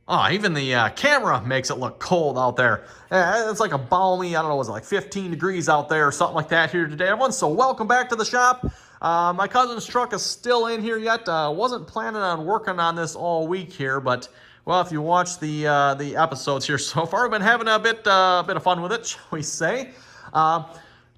Oh, even the camera makes it look cold out there. It's like a balmy, I don't know, was it like 15 degrees out there or something like that here today, everyone? So welcome back to the shop. My cousin's truck is still in here yet. Wasn't planning on working on this all week here, but well, if you watch the episodes here so far, I've been having a bit of fun with it, shall we say?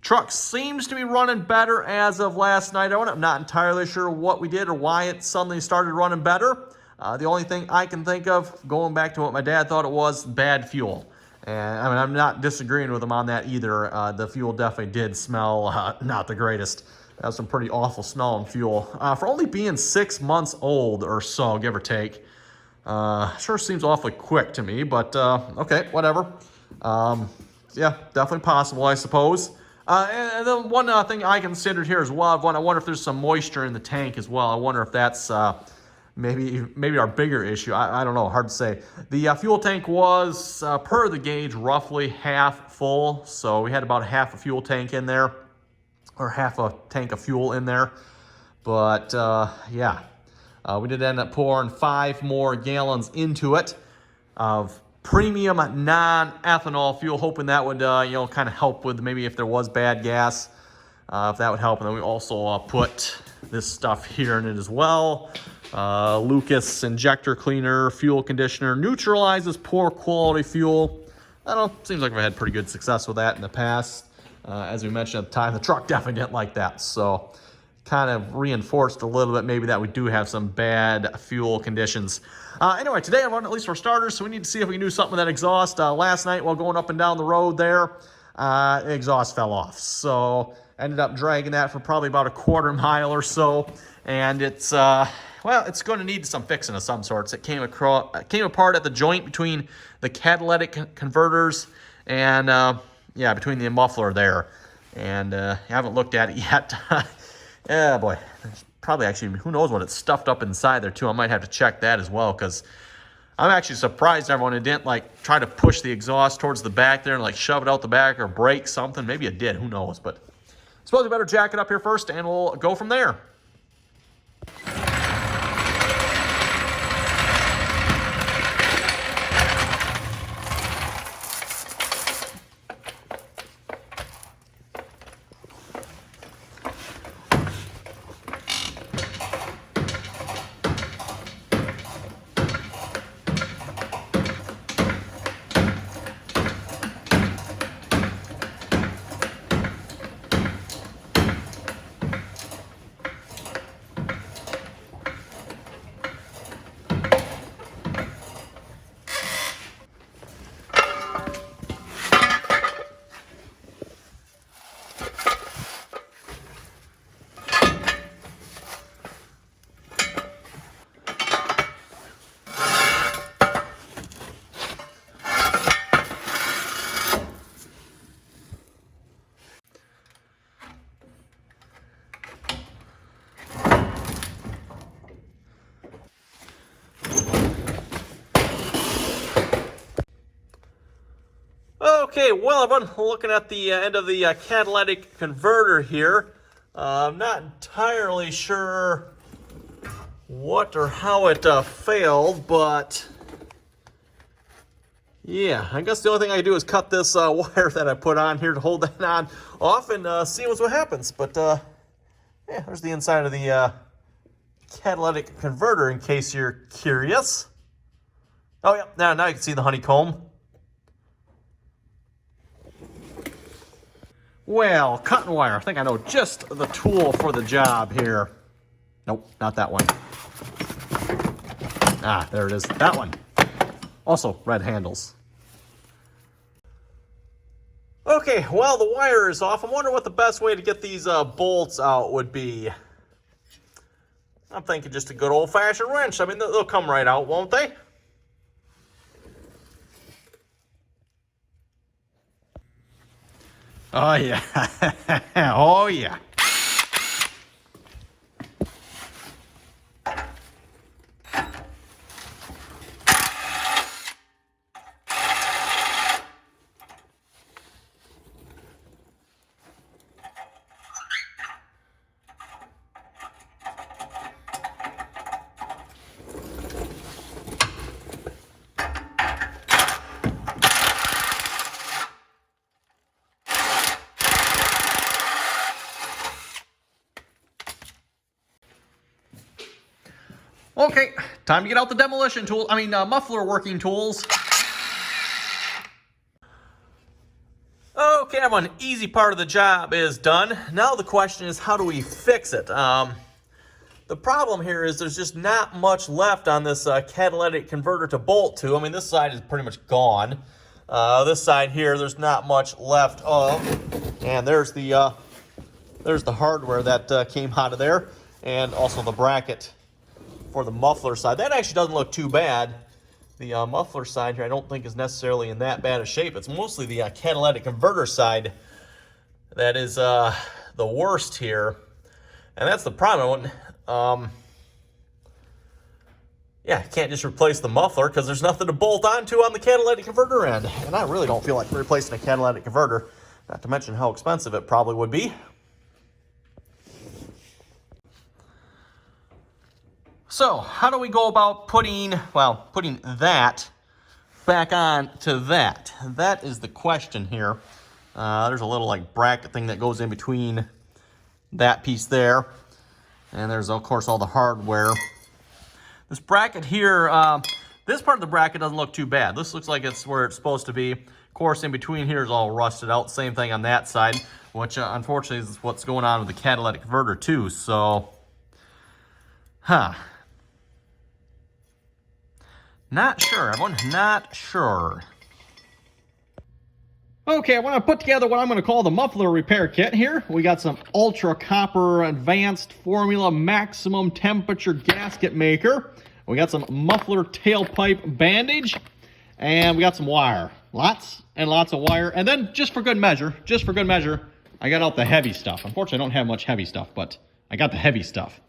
Truck seems to be running better as of last night. I'm not entirely sure what we did or why it suddenly started running better. The only thing I can think of, going back to what my dad thought it was, bad fuel. And I mean, I'm not disagreeing with him on that either. The fuel definitely did smell not the greatest. That was some pretty awful smelling fuel. For only being 6 months old or so, give or take. Sure seems awfully quick to me, but okay, whatever. Yeah, definitely possible, I suppose. And then one thing I considered here as well, I wonder if there's some moisture in the tank as well. I wonder if that's maybe our bigger issue. I don't know, hard to say. The fuel tank was, per the gauge, roughly half full. So we had about half a fuel tank in there, or half a tank of fuel in there. But yeah, we did end up pouring 5 more gallons into it of premium non-ethanol fuel, hoping that would kind of help with maybe if there was bad gas, if that would help. And then we also put this stuff here in it as well. Lucas injector cleaner, fuel conditioner, neutralizes poor quality fuel. I don't know, seems like we've had pretty good success with that in the past. As we mentioned at the time, the truck definitely didn't like that, so kind of reinforced a little bit maybe that we do have some bad fuel conditions. Anyway, today I'm running at least for starters, so we need to see if we can do something with that exhaust. Last night while going up and down the road there, the exhaust fell off. So ended up dragging that for probably about a quarter mile or so. And it's, well, it's going to need some fixing of some sorts. It came apart at the joint between the catalytic converters and, yeah, between the muffler there. And I haven't looked at it yet. Yeah, boy, there's probably actually, who knows what it's stuffed up inside there too. I might have to check that as well, because I'm actually surprised everyone didn't like try to push the exhaust towards the back there and like shove it out the back or break something. Maybe it did, who knows. But I suppose we better jack it up here first and we'll go from there. Okay, well, everyone, looking at the end of the catalytic converter here. I'm not entirely sure what or how it failed, but yeah, I guess the only thing I can do is cut this wire that I put on here to hold that on off and see what happens. But yeah, there's the inside of the catalytic converter in case you're curious. Oh yeah, now you can see the honeycomb. Well, cutting wire. I think I know just the tool for the job here. Nope, not that one. Ah, there it is. That one. Also, red handles. Okay, well, the wire is off. I'm wondering what the best way to get these bolts out would be. I'm thinking just a good old-fashioned wrench. I mean, they'll come right out, won't they? Oh, yeah. Oh, yeah. Okay, time to get out the demolition tool. Muffler working tools. Okay, everyone, easy part of the job is done. Now the question is, how do we fix it? The problem here is there's just not much left on this catalytic converter to bolt to. I mean, this side is pretty much gone. This side here, there's not much left of. And there's the hardware that came out of there, and also the bracket for the muffler side. That actually doesn't look too bad. The muffler side here I don't think is necessarily in that bad a shape. It's mostly the catalytic converter side that is the worst here. And that's the problem. Yeah, can't just replace the muffler because there's nothing to bolt onto on the catalytic converter end. And I really don't feel like replacing a catalytic converter, not to mention how expensive it probably would be. So, how do we go about putting that back on to that? That is the question here. There's a little like bracket thing that goes in between that piece there. And there's, of course, all the hardware. This bracket here, this part of the bracket doesn't look too bad. This looks like it's where it's supposed to be. Of course, in between here is all rusted out. Same thing on that side, which unfortunately is what's going on with the catalytic converter too. So, not sure, everyone, not sure. Okay, I want to put together what I'm going to call the muffler repair kit here. We got some ultra copper advanced formula maximum temperature gasket maker. We got some muffler tailpipe bandage, and we got some wire. Lots and lots of wire. And then just for good measure, I got out the heavy stuff. Unfortunately, I don't have much heavy stuff, but I got the heavy stuff.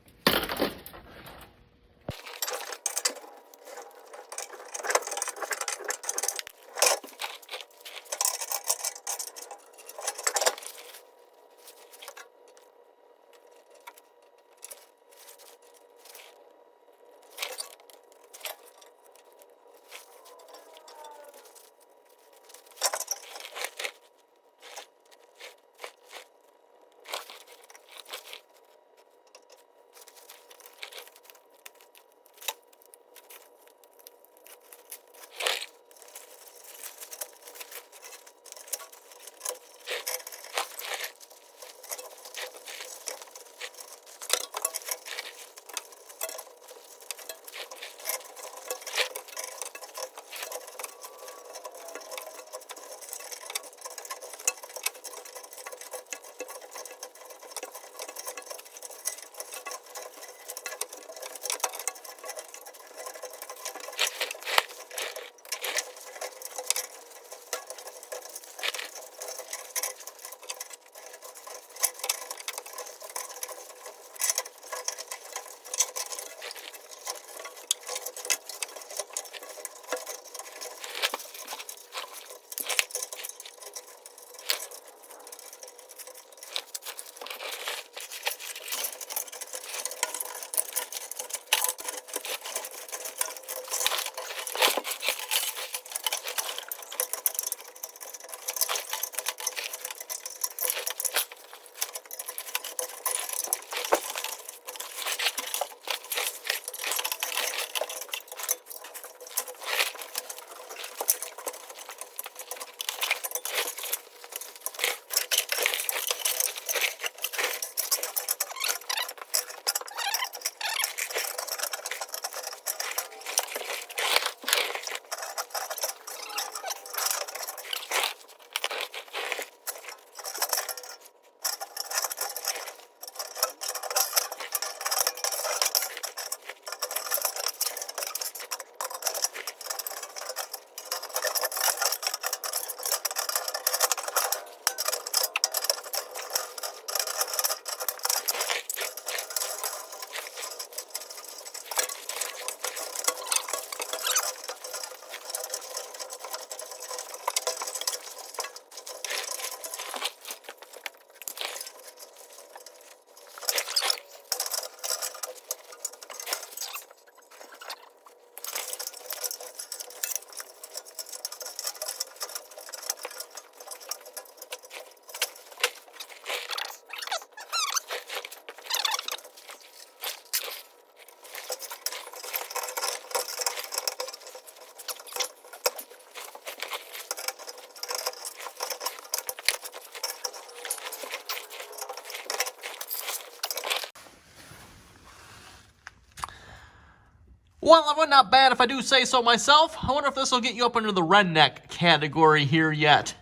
Well, that would not bad if I do say so myself. I wonder if this will get you up into the redneck category here yet.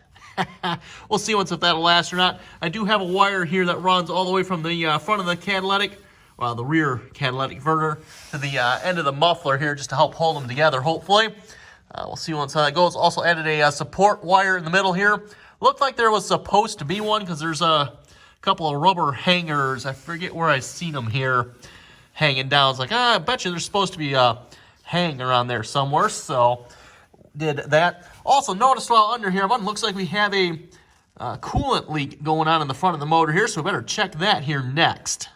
We'll see if that'll last or not. I do have a wire here that runs all the way from the front of the catalytic, well, the rear catalytic converter, to the end of the muffler here, just to help hold them together, hopefully. We'll see how that goes. Also added a support wire in the middle here. Looked like there was supposed to be one because there's a couple of rubber hangers. I forget where I seen them here hanging down. It's like, I bet you there's supposed to be a hanger on there somewhere. So did that. Also noticed while under here, it looks like we have a coolant leak going on in the front of the motor here. So we better check that here next.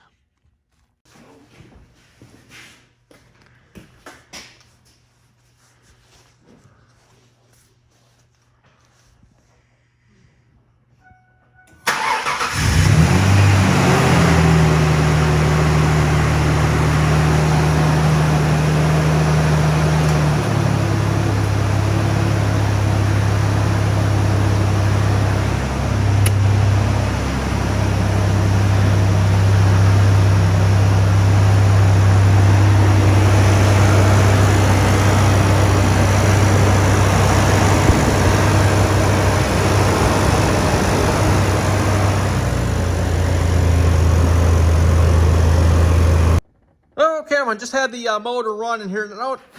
Just had the motor running here.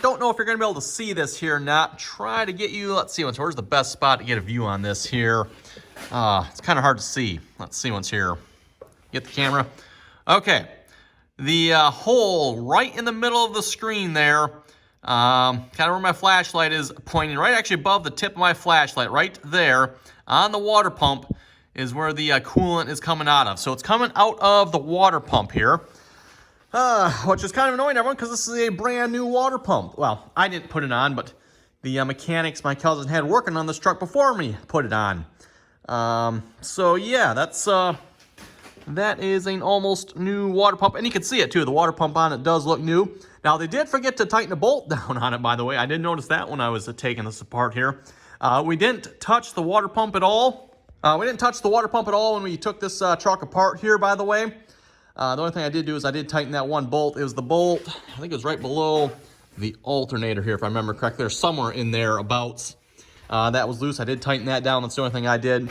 Don't know if you're going to be able to see this here or not. Try to get you, let's see, where's the best spot to get a view on this here? It's kind of hard to see. Let's see what's here. Get the camera. Okay. The hole right in the middle of the screen there, kind of where my flashlight is pointing, right actually above the tip of my flashlight, right there on the water pump is where the coolant is coming out of. So it's coming out of the water pump here. Which is kind of annoying, everyone, because this is a brand new water pump. Well, I didn't put it on, but the mechanics my cousin had working on this truck before me put it on. So yeah, that is an almost new water pump, and you can see it too. The water pump on it does look new. Now, they did forget to tighten a bolt down on it, by the way. I did notice that when I was taking this apart here. We didn't touch the water pump at all. When we took this truck apart here, by the way. The only thing I did do is I did tighten that one bolt. It was the bolt, I think it was right below the alternator here, if I remember correctly. There's somewhere in there abouts. That was loose. I did tighten that down. That's the only thing I did.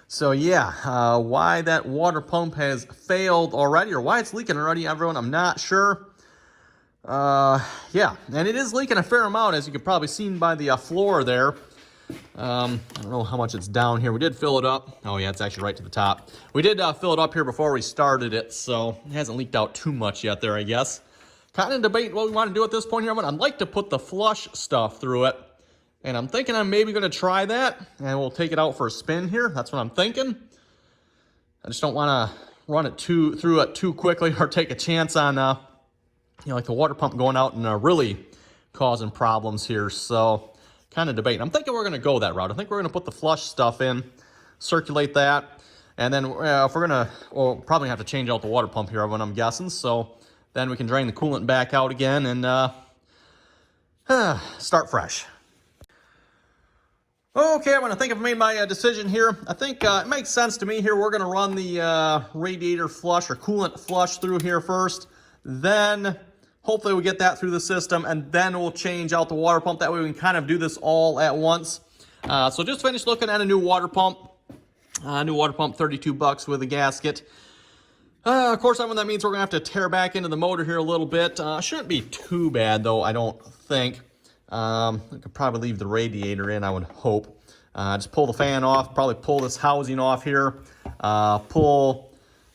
So yeah, why that water pump has failed already, or why it's leaking already, everyone, I'm not sure. Yeah, and it is leaking a fair amount, as you can probably see by the floor there. I don't know how much it's down here. We did fill it up. Oh yeah, it's actually right to the top. We did fill it up here before we started it, so it hasn't leaked out too much yet there, I guess. Kind of debating what we want to do at this point here. I'd like to put the flush stuff through it, and I'm thinking I'm maybe going to try that, and we'll take it out for a spin here. That's what I'm thinking. I just don't want to run it through it too quickly or take a chance on, like the water pump going out and really causing problems here. So kind of debating. I'm thinking we're going to go that route. I think we're going to put the flush stuff in, circulate that, and then if we're going to, we'll probably have to change out the water pump here, when I'm guessing. So then we can drain the coolant back out again and start fresh. Okay, I'm going to think I've made my decision here. I think it makes sense to me here. We're going to run the radiator flush or coolant flush through here first. Then hopefully we get that through the system, and then we'll change out the water pump. That way we can kind of do this all at once. So just finished looking at a new water pump. $32 with a gasket. Of course, that means we're going to have to tear back into the motor here a little bit. Shouldn't be too bad, though, I don't think. I could probably leave the radiator in, I would hope. Just pull the fan off, probably pull this housing off here. Pull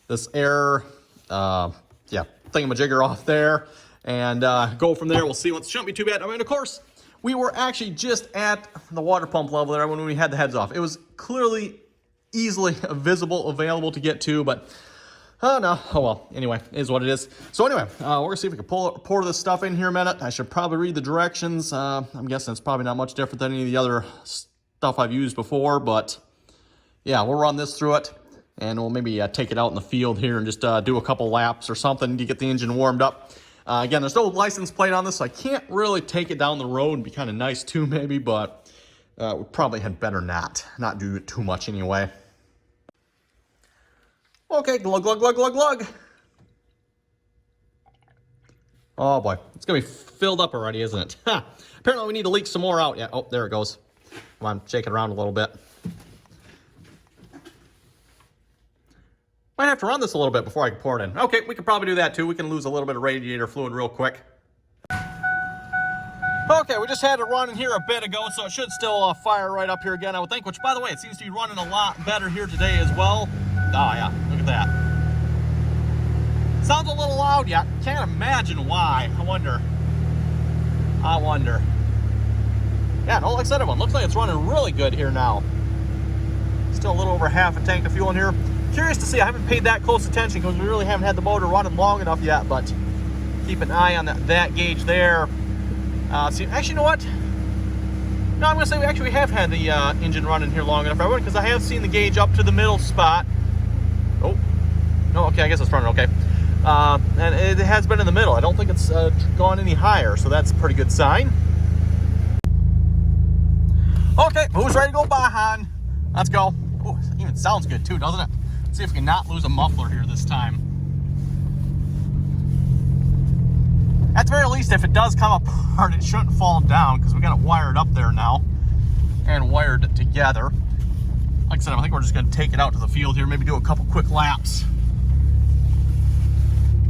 this air, thingamajigger off there. And go from there. We'll see. It shouldn't be too bad. I mean, of course, we were actually just at the water pump level there when we had the heads off. It was clearly, easily available to get to, but oh no. Oh well. Anyway, it is what it is. So anyway, we're gonna see if we can pour this stuff in here a minute. I should probably read the directions. I'm guessing it's probably not much different than any of the other stuff I've used before, but yeah, we'll run this through it, and we'll maybe take it out in the field here and just do a couple laps or something to get the engine warmed up. Again, there's no license plate on this, so I can't really take it down the road. It'd be kind of nice too, maybe, but we probably had better not do it too much anyway. Okay, glug, glug, glug, glug, glug. Oh boy, it's gonna be filled up already, isn't it? Ha! Apparently we need to leak some more out. Yeah, oh, there it goes. Come on, shake it around a little bit. Might have to run this a little bit before I can pour it in. Okay, we could probably do that too. We can lose a little bit of radiator fluid real quick. Okay, we just had it running here a bit ago, so it should still fire right up here again, I would think. Which, by the way, it seems to be running a lot better here today as well. Oh yeah, look at that. Sounds a little loud, yeah. Can't imagine why. I wonder. Yeah, no, like I said, everyone, looks like it's running really good here now. Still a little over half a tank of fuel in here. Curious to see, I haven't paid that close attention because we really haven't had the motor running long enough yet, but keep an eye on that gauge there. See, actually, you know what? No, I'm going to say we have had the engine running here long enough, everyone, because I have seen the gauge up to the middle spot. Oh, no, okay, I guess it's running okay. And it has been in the middle. I don't think it's gone any higher, so that's a pretty good sign. Okay, who's ready to go behind? Let's go. Oh, it even sounds good too, doesn't it? Let's see if we can not lose a muffler here this time. At the very least, if it does come apart, it shouldn't fall down because we got it wired up there now and wired it together. Like I said, I think we're just going to take it out to the field here, maybe do a couple quick laps.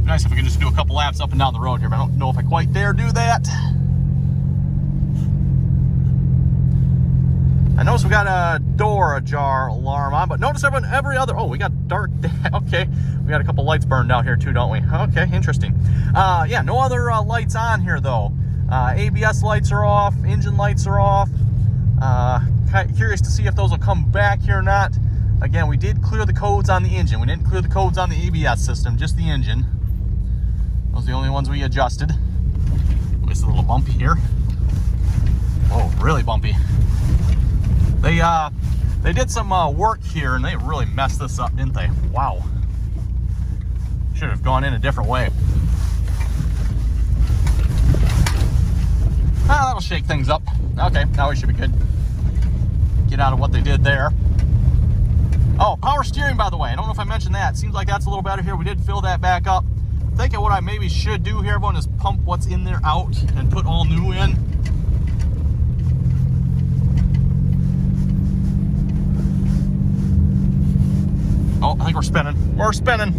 Nice if we can just do a couple laps up and down the road here, but I don't know if I quite dare do that. I notice we got a door ajar alarm on, but notice every other, oh, we got dark, okay. We got a couple lights burned out here too, don't we? Okay, interesting. Yeah, no other lights on here though. ABS lights are off, engine lights are off. Kind of curious to see if those will come back here or not. Again, we did clear the codes on the engine. We didn't clear the codes on the ABS system, just the engine. Those are the only ones we adjusted. It's a little bumpy here. Oh, really bumpy. They did some work here and they really messed this up, didn't they? Wow. Should have gone in a different way. Ah, that'll shake things up. Okay, now we should be good. Get out of what they did there. Oh, power steering, by the way. I don't know if I mentioned that. Seems like that's a little better here. We did fill that back up. I'm thinking what I maybe should do here, everyone, is pump what's in there out and put all new in. Oh, I think we're spinning. We're spinning.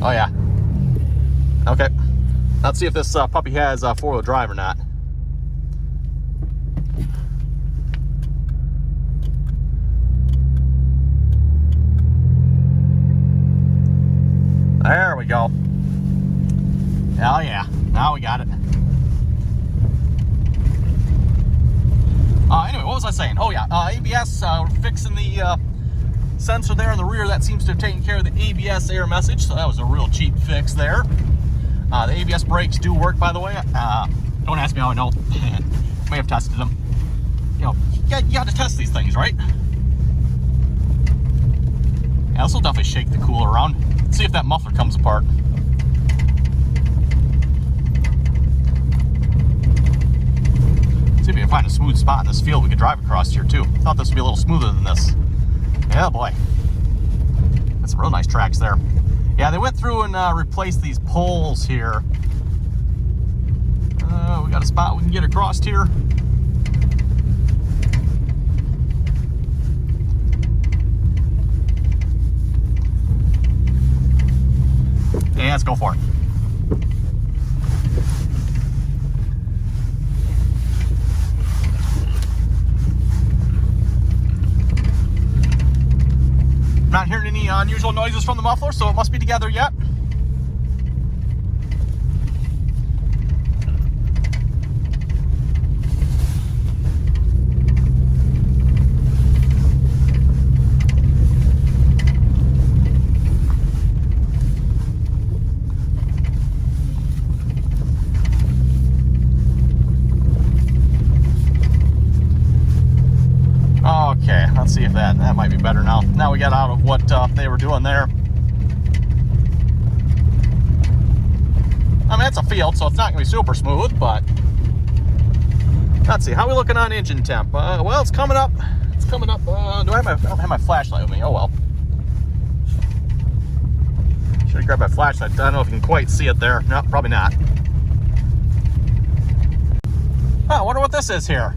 Oh, yeah. Okay. Let's see if this puppy has four-wheel drive or not. There we go. Hell yeah. Now we got it. Anyway, what was I saying? Oh, yeah. ABS, we're fixing the sensor there in the rear. That seems to have taken care of the ABS error message, so that was a real cheap fix there. The ABS brakes do work, by the way. Don't ask me how I know. May have tested them. You know, you got to test these things, right? Yeah, this will definitely shake the cooler around. Let's see if that muffler comes apart. See if we can find a smooth spot in this field we could drive across here too. Thought this would be a little smoother than this. Yeah, boy. That's some real nice tracks there. Yeah, they went through and replaced these poles here. We got a spot we can get across here. Yeah, let's go for it. Not hearing any unusual noises from the muffler, so it must be together yet. Okay, let's see if that might be better now. Now we got out of what they were doing there. I mean, it's a field, so it's not going to be super smooth, but let's see. How are we looking on engine temp? Well, it's coming up. It's coming up. I don't have my flashlight with me. Oh, well. Should I grab my flashlight? I don't know if you can quite see it there. No, probably not. Oh, I wonder what this is here.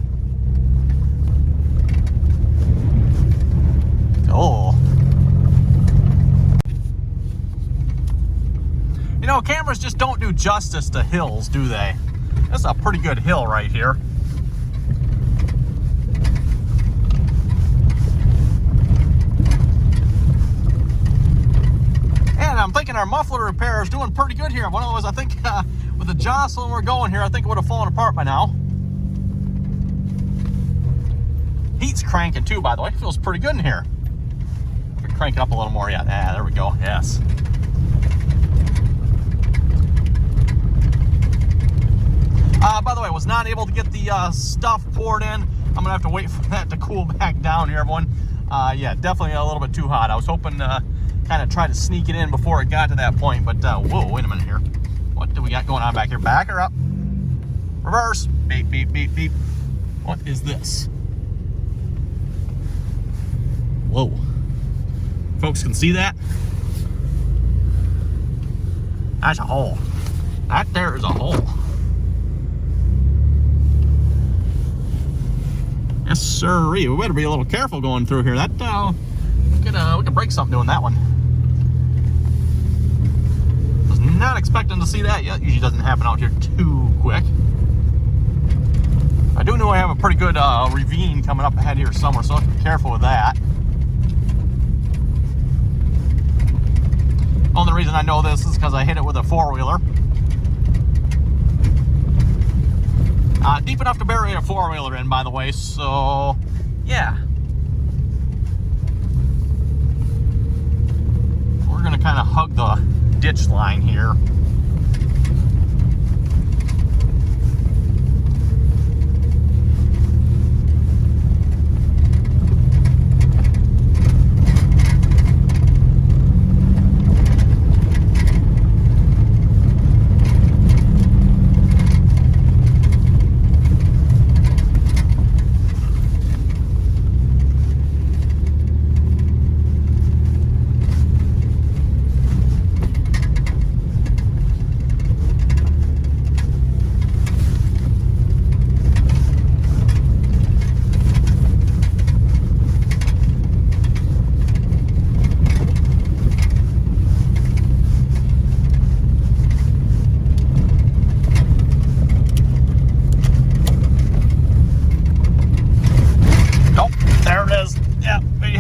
Oh. You know, cameras just don't do justice to hills, do they? This is a pretty good hill right here. And I'm thinking our muffler repair is doing pretty good here. One of those, I think, with the jostling we're going here, I think it would have fallen apart by now. Heat's cranking too, by the way. It feels pretty good in here. Crank it up a little more yet. Ah, there we go. Yes. By the way, was not able to get the stuff poured in. I'm gonna have to wait for that to cool back down here, everyone. Yeah, definitely a little bit too hot. I was hoping to kind of try to sneak it in before it got to that point, but whoa, wait a minute here. What do we got going on back here? Back her up. Reverse. Beep, beep, beep, beep. What is this? Whoa. Folks can see that? That's a hole. That there is a hole. Yes, sirree. We better be a little careful going through here. That we could break something doing that one. Was not expecting to see that yet. Usually doesn't happen out here too quick. I do know I have a pretty good ravine coming up ahead here somewhere, so I have to be careful with that. Only reason I know this is because I hit it with a four-wheeler. Deep enough to bury a four-wheeler in, by the way, so yeah. We're gonna kind of hug the ditch line here.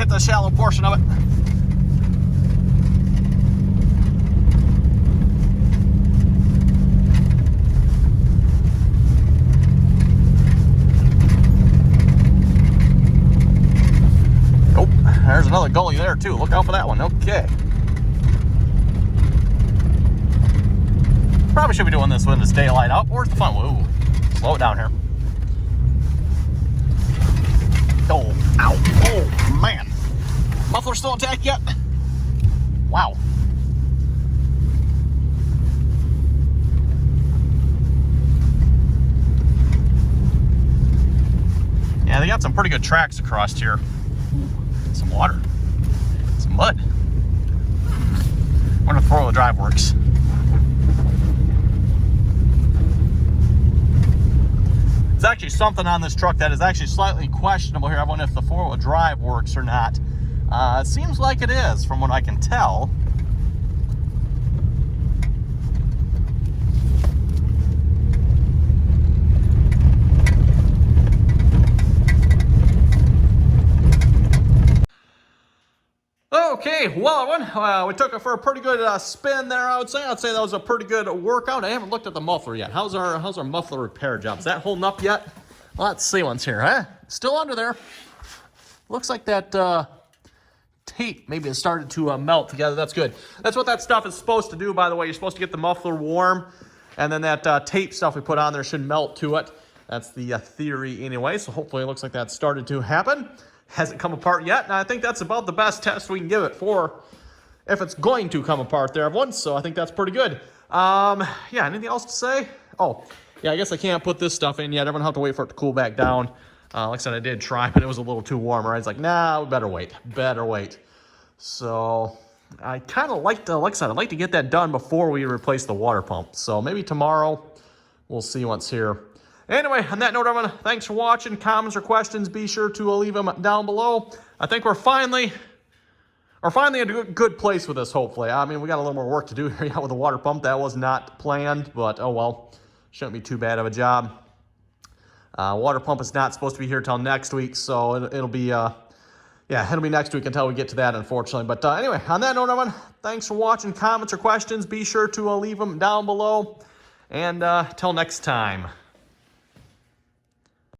The shallow portion of it. Oh, there's another gully there too. Look out for that one. Okay. Probably should be doing this when it's daylight out. Where's the fun? Whoa. Slow it down here. Oh, ow. Oh, man. Muffler still intact yet? Wow. Yeah, they got some pretty good tracks across here. Some water. Some mud. I wonder if four-wheel drive works. There's actually something on this truck that is actually slightly questionable here. I wonder if the four-wheel drive works or not. It seems like it is, from what I can tell. Okay, well, everyone, we took it for a pretty good spin there, I would say. I'd say that was a pretty good workout. I haven't looked at the muffler yet. How's our muffler repair job? Is that holding up yet? Let's see once here, huh? Still under there. Looks like that tape maybe has started to melt together. That's good. That's what that stuff is supposed to do, by the way. You're supposed to get the muffler warm, and then that tape stuff we put on there should melt to it. That's the theory anyway, so hopefully it looks like that started to happen. Hasn't come apart yet, and I think that's about the best test we can give it for if it's going to come apart there, everyone. So I think that's pretty good. Yeah, anything else to say? Oh, yeah, I guess I can't put this stuff in yet. Everyone have to wait for it to cool back down. Like I said, I did try, but it was a little too warm. I was like, nah, we better wait. So, I kind of like to, like I said, I'd like to get that done before we replace the water pump. So maybe tomorrow, we'll see what's here. Anyway, on that note, everyone, thanks for watching. Comments or questions, be sure to leave them down below. I think we're finally in a good place with this, hopefully. I mean, we got a little more work to do here with the water pump. That was not planned, but oh well. Shouldn't be too bad of a job. Water pump is not supposed to be here till next week, so it'll be, yeah, it'll be next week until we get to that, unfortunately. But anyway, on that note, everyone, thanks for watching. Comments or questions, be sure to leave them down below. And till next time.